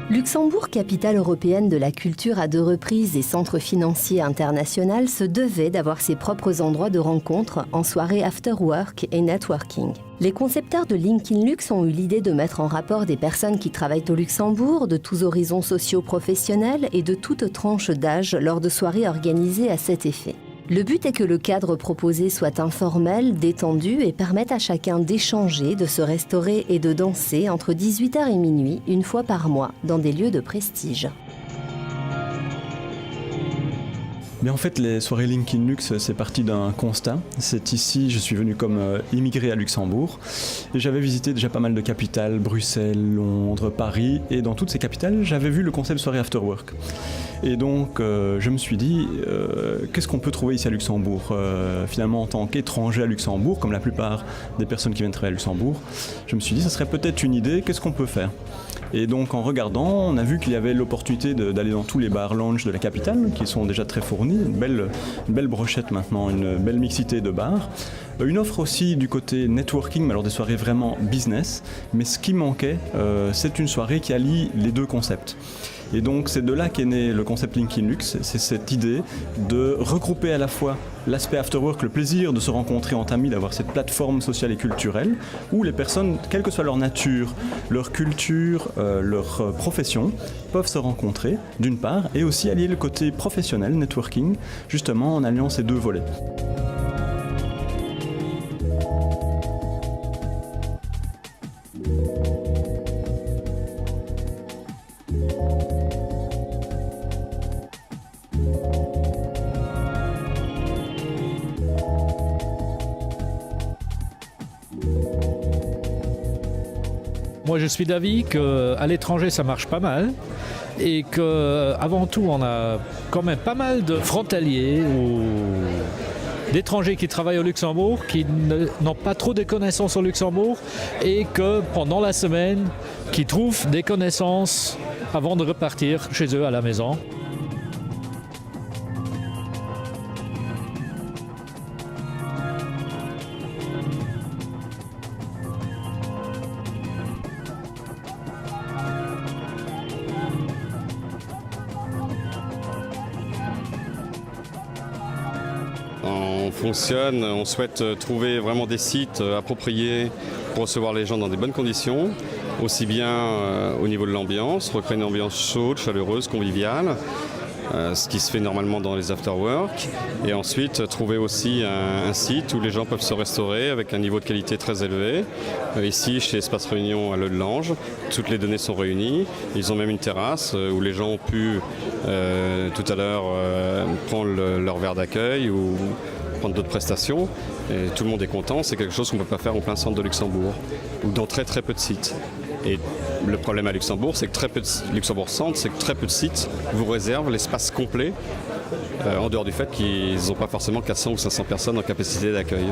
Luxembourg, capitale européenne de la culture à 2 reprises et centre financier international, se devait d'avoir ses propres endroits de rencontre en soirée after work et networking. Les concepteurs de LinkedIn Lux ont eu l'idée de mettre en rapport des personnes qui travaillent au Luxembourg, de tous horizons socio-professionnels et de toutes tranches d'âge lors de soirées organisées à cet effet. Le but est que le cadre proposé soit informel, détendu et permette à chacun d'échanger, de se restaurer et de danser entre 18h et minuit, une fois par mois, dans des lieux de prestige. Mais en fait, les soirées LinkedIn Lux, c'est parti d'un constat. C'est ici, je suis venu comme immigré à Luxembourg. Et j'avais visité déjà pas mal de capitales, Bruxelles, Londres, Paris. Et dans toutes ces capitales, j'avais vu le concept soirée after work. Et donc, je me suis dit, qu'est-ce qu'on peut trouver ici à Luxembourg finalement, en tant qu'étranger à Luxembourg, comme la plupart des personnes qui viennent travailler à Luxembourg, je me suis dit, ça serait peut-être une idée, qu'est-ce qu'on peut faire ? Et donc en regardant, on a vu qu'il y avait l'opportunité d'aller dans tous les bars lounge de la capitale, qui sont déjà très fournis, une belle brochette maintenant, une belle mixité de bars. Une offre aussi du côté networking, mais alors des soirées vraiment business. Mais ce qui manquait, c'est une soirée qui allie les deux concepts. Et donc c'est de là qu'est né le concept LinkedIn Lux, c'est cette idée de regrouper à la fois l'aspect afterwork, le plaisir de se rencontrer entre amis, d'avoir cette plateforme sociale et culturelle, où les personnes, quelle que soit leur nature, leur culture, leur profession, peuvent se rencontrer d'une part, et aussi allier le côté professionnel, networking, justement en alliant ces deux volets. Moi, je suis d'avis qu'à l'étranger, ça marche pas mal et qu'avant tout, on a quand même pas mal de frontaliers ou d'étrangers qui travaillent au Luxembourg, qui n'ont pas trop de connaissances au Luxembourg et que pendant la semaine, qui trouvent des connaissances avant de repartir chez eux à la maison. On souhaite trouver vraiment des sites appropriés pour recevoir les gens dans des bonnes conditions, aussi bien au niveau de l'ambiance, recréer une ambiance chaude, chaleureuse, conviviale, ce qui se fait normalement dans les after-work, et ensuite trouver aussi un site où les gens peuvent se restaurer avec un niveau de qualité très élevé. Ici, chez Espace Réunion à l'Eu-de-Lange, toutes les données sont réunies. Ils ont même une terrasse où les gens ont pu tout à l'heure prendre leur verre d'accueil ou prendre d'autres prestations, et tout le monde est content. C'est quelque chose qu'on ne peut pas faire en plein centre de Luxembourg ou dans très peu de sites. Et le problème à Luxembourg, c'est que Luxembourg Centre, c'est que très peu de sites vous réservent l'espace complet, en dehors du fait qu'ils n'ont pas forcément 400 ou 500 personnes en capacité d'accueil.